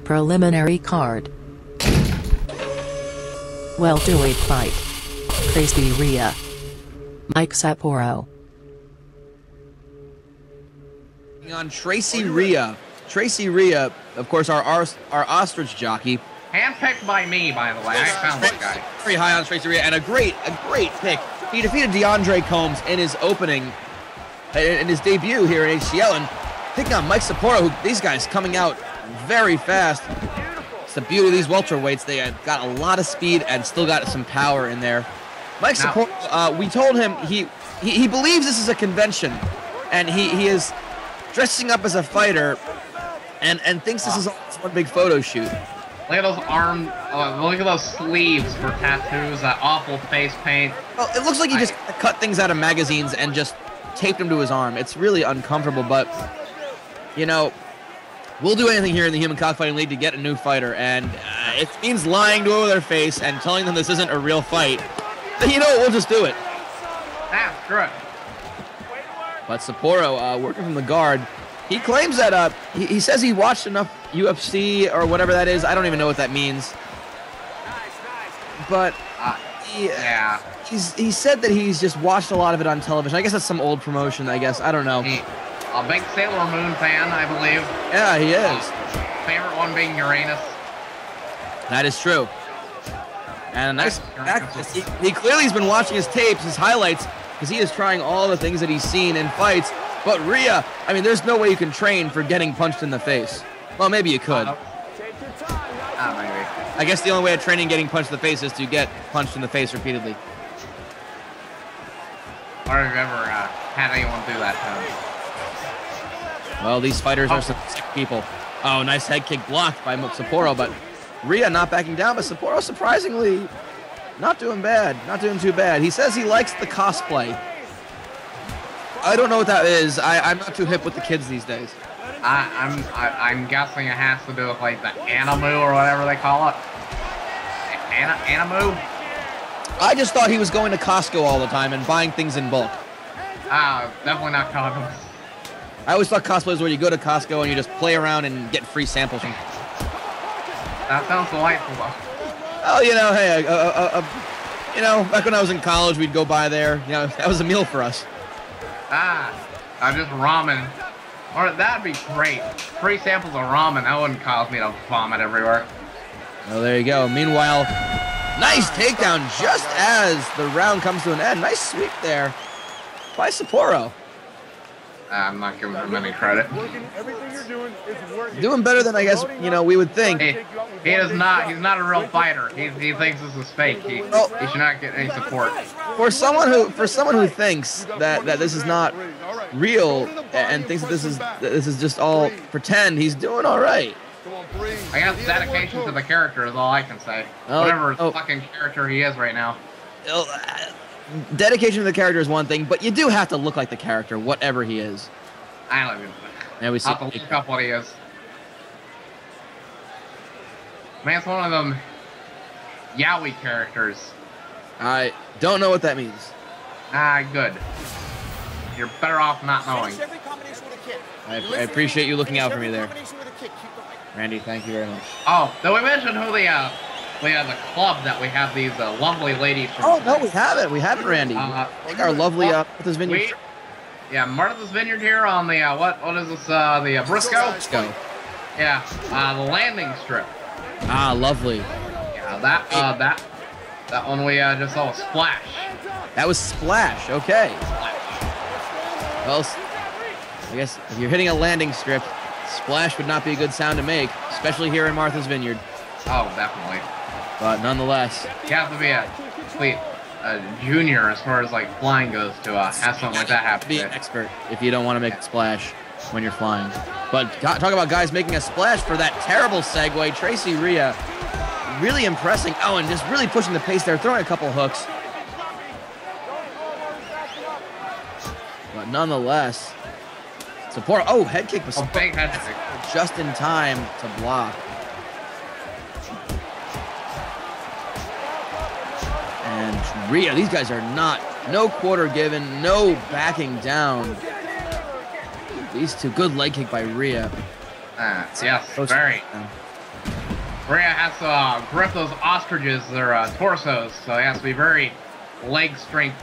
Preliminary card. Welterweight fight. Tracy Rhea. Mike Sapporo. On Tracy Rhea. Tracy Rhea, of course, our ostrich jockey. Handpicked by me, by the way. I found that guy. Very high on Tracy Rhea, and a great pick. He defeated DeAndre Combs in his opening, in his debut here in HCL, and picking on Mike Sapporo, who these guys coming out very fast. It's the beauty of these welterweights. They have got a lot of speed and still got some power in there. Mike Sapporo, we told him he believes this is a convention, and he is dressing up as a fighter, and thinks this is one big photo shoot. Look at those arms, look at those sleeves for tattoos, that awful face paint. Well, it looks like he just cut things out of magazines and just taped them to his arm. It's really uncomfortable, but, you know, we'll do anything here in the Human Cockfighting League to get a new fighter, and it means lying to their face and telling them this isn't a real fight. Then, you know what, we'll just do it. Screw it. But Sapporo, working from the guard, he claims that he says he watched enough UFC or whatever that is. I don't even know what that means. But he said that he's just watched a lot of it on television. I guess that's some old promotion, I guess. I don't know. A big Sailor Moon fan, I believe. Yeah, he is. Favorite one being Uranus. That is true. And a nice he clearly has been watching his tapes, his highlights, because he is trying all the things that he's seen in fights. But Rhea, I mean, there's no way you can train for getting punched in the face. Well, maybe you could. Maybe. I guess the only way of training getting punched in the face is to get punched in the face repeatedly. Or have you ever had anyone do that to him? Well, these fighters are some sick people. Oh, nice head kick blocked by Sapporo, but Rhea not backing down, but Sapporo surprisingly not doing bad, not doing too bad. He says he likes the cosplay. I don't know what that is. I'm not too hip with the kids these days. I'm guessing it has to do with like the animu or whatever they call it. Animu? I just thought he was going to Costco all the time and buying things in bulk. Definitely not condoms. I always thought cosplay was where you go to Costco and you just play around and get free samples. That sounds delightful, though. Oh, you know, hey, you know, back when I was in college, we'd go by there. You know, that was a meal for us. Just ramen. Or that'd be great. Free samples of ramen. That wouldn't cause me to vomit everywhere. Well, there you go. Meanwhile, nice takedown just as the round comes to an end. Nice sweep there by Sapporo. I'm not giving him any credit. Doing better than I guess, you know, we would think. He is not. He's not a real fighter. He thinks this is fake. He should not get any support. For someone who thinks that this is not real and thinks that this is just all pretend, he's doing all right. I guess dedication to the character is all I can say. Whatever fucking character he is right now. Dedication to the character is one thing, but you do have to look like the character, whatever he is. I don't even know. We have to look up what he is. Man, it's one of them yaoi characters. I don't know what that means. Good. You're better off not knowing. I appreciate you looking out for me there. Randy, thank you very much. Oh, did we mention who the club that we have these lovely ladies from? Oh, no, we haven't. We haven't, Randy. I think our lovely Martha's Vineyard. Martha's Vineyard here on the, what is this, the Briscoe? Briscoe. Yeah, the landing strip. Lovely. Yeah, that one we just saw a splash. That was Splash, okay. Well, I guess if you're hitting a landing strip, Splash would not be a good sound to make, especially here in Martha's Vineyard. Oh, definitely. But nonetheless, you have to be a junior as far as like flying goes to have something like that happen. Be an expert if you don't want to make a splash when you're flying. But talk about guys making a splash for that terrible segue. Tracy Rhea really impressing. Oh, and just really pushing the pace there, throwing a couple hooks. But nonetheless, Sapporo. Oh, head kick was a big head kick. Just in time to block. And Rhea, these guys are no quarter given, no backing down. These two, good leg kick by Rhea. Yes, very. Rhea has to grip those ostriches, their torsos, so he has to be very leg strength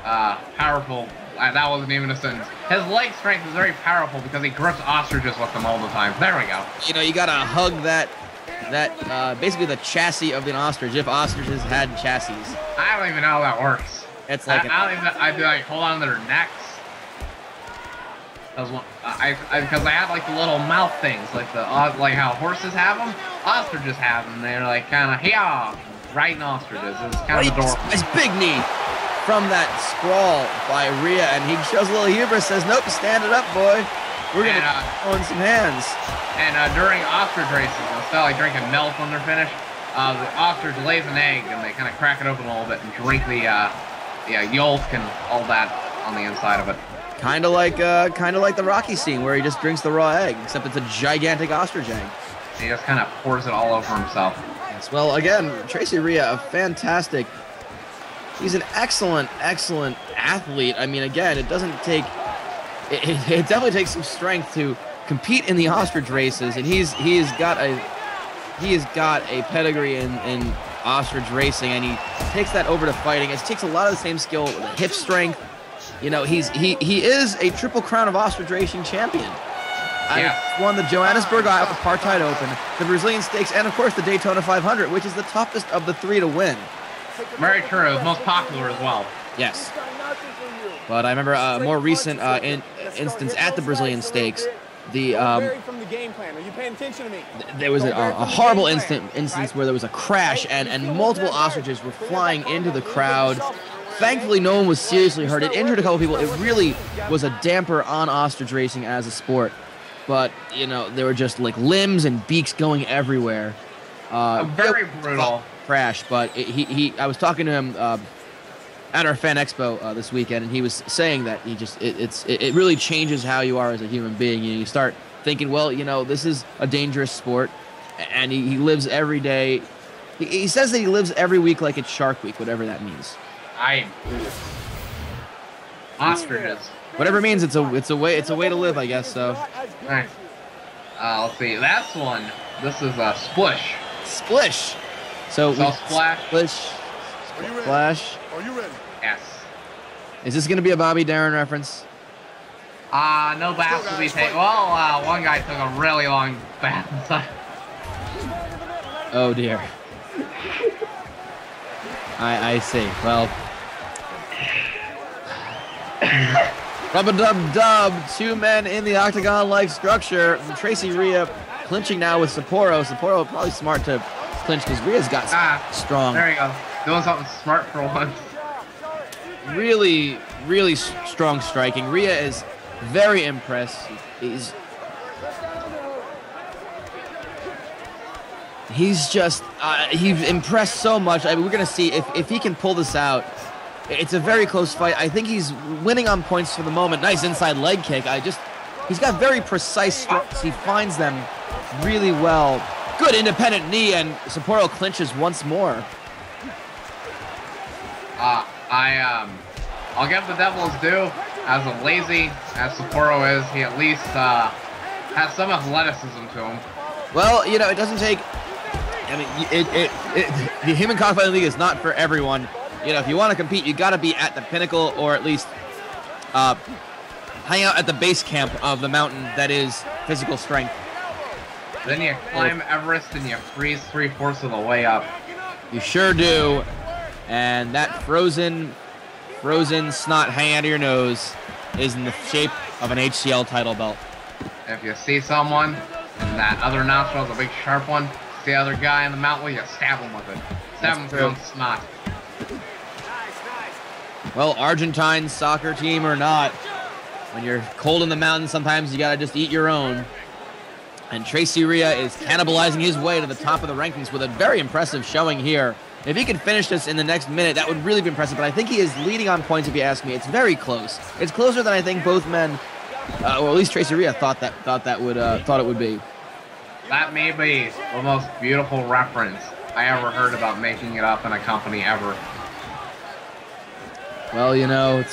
powerful. That wasn't even a sentence. His leg strength is very powerful because he grips ostriches with them all the time. There we go. You know, you gotta hug that basically the chassis of an ostrich, if ostriches had chassis. I don't even know how that works. It's like I'd be like, hold on to their necks. Because I have like the little mouth things, like like how horses have them, ostriches have them. They're like kind of riding ostriches. It's kind of adorable. His big knee from that sprawl by Rhea, and he shows a little hubris. Says, "Nope, stand it up, boy. We're gonna own some hands." And during ostrich races, instead of like drinking milk when they're finished, the ostrich lays an egg, and they kind of crack it open a little bit and drink the yolk and all that on the inside of it. Kind of like the Rocky scene where he just drinks the raw egg, except it's a gigantic ostrich egg. He just kind of pours it all over himself. Yes. Well, again, Tracy Rhea, a fantastic. He's an excellent athlete. I mean, again, it doesn't take. It definitely takes some strength to compete in the ostrich races, and he has got a pedigree in ostrich racing, and he takes that over to fighting. It takes a lot of the same skill, the hip strength. You know, he is a Triple Crown of ostrich racing champion. Yeah. Won the Johannesburg Apartheid Open, the Brazilian Stakes, and of course the Daytona 500, which is the toughest of the three to win. Very true. It was most popular as well. Yes. But I remember a more recent instance at the Brazilian Stakes. From the game plan. Are you paying attention to me? There was a horrible instance where there was a crash and multiple ostriches were flying into the crowd. Thankfully, no one was seriously hurt. It injured a couple people. It really was a damper on ostrich racing as a sport. But, you know, there were just like limbs and beaks going everywhere. Very brutal crash. But I was talking to him at our fan expo this weekend, and he was saying that it really changes how you are as a human being. You start thinking, well, you know, this is a dangerous sport, and he lives every day. He says that he lives every week like it's Shark Week, whatever that means. Ostriches. Whatever it means, it's a way to live, I guess. So. Nice. Let's see. That's one. This is a splish. Splish. So splash. Splish. Splash. Are you ready? Yes. Is this going to be a Bobby Darin reference? No baths will be taken. Well, one guy took a really long bath. Oh dear. I see. Well. Rub-a-dub-dub. Two men in the octagon-like structure. Tracy Rhea clinching now with Sapporo. Sapporo probably smart to clinch because Rhea's got strong. There you go. Doing something smart for once. Really, really strong striking. Rhea is very impressed. He's just he's impressed so much. I mean, we're gonna see if he can pull this out. It's a very close fight. I think he's winning on points for the moment. Nice inside leg kick. He's got very precise strokes. He finds them really well. Good independent knee, and Sapporo clinches once more. I'll give the devil his due. As lazy as Sapporo is, he at least has some athleticism to him. Well, you know, it doesn't take. I mean, the Human Cockfighting League is not for everyone. You know, if you want to compete, you got to be at the pinnacle, or at least hang out at the base camp of the mountain that is physical strength. Then you climb Everest and you freeze 3/4 of the way up. You sure do. And that frozen snot hanging out of your nose is in the shape of an HCL title belt. If you see someone and that other nostril is a big sharp one, see the other guy in the mountain, you stab him with it. Stab him with snot. Well, Argentine soccer team or not, when you're cold in the mountains, sometimes you gotta just eat your own. And Tracy Rhea is cannibalizing his way to the top of the rankings with a very impressive showing here. If he could finish this in the next minute, that would really be impressive. But I think he is leading on points, if you ask me. It's very close. It's closer than I think both men, or at least Tracy Rhea thought it would be. That may be the most beautiful reference I ever heard about making it up in a company ever. Well, you know,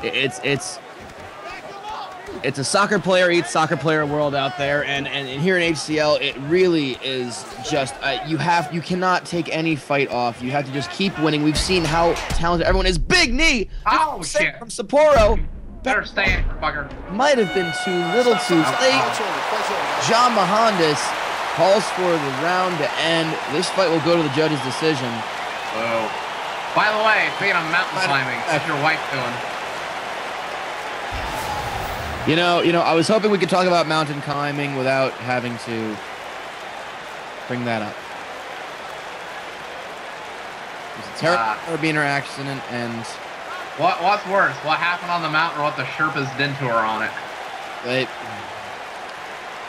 it's it's a soccer player eats soccer player world out there, and here in HCL, it really is just you cannot take any fight off. You have to just keep winning. We've seen how talented everyone is. Big knee. Oh shit! From Sapporo. Better stand, fucker. Might have been too little, too late. John Mahandas calls for the round to end. This fight will go to the judge's decision. Oh. By the way, speaking of mountain climbing, what's your wife doing? You know, I was hoping we could talk about mountain climbing without having to bring that up. It was a terrible carabiner accident, and what's worse, what happened on the mountain or what the Sherpas did to her on it?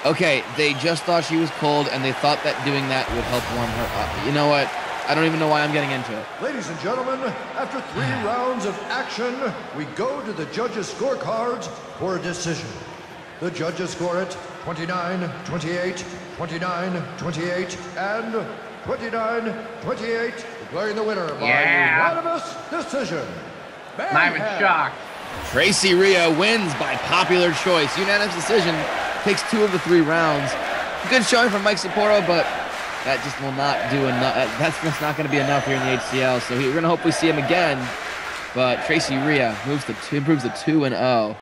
Okay, they just thought she was cold, and they thought that doing that would help warm her up. You know what? I don't even know why I'm getting into it. Ladies and gentlemen, after 3 rounds of action, we go to the judges' scorecards for a decision. The judges score it 29-28, 29-28, and 29-28, declaring the winner by unanimous decision. Not even shocked. Tracy Rhea wins by popular choice. Unanimous decision. Takes 2 of the 3 rounds. Good showing from Mike Sapporo, but that just will not do enough. That's just not going to be enough here in the HCL. So we're going to hopefully see him again. But Tracy Rhea improves to 2-0.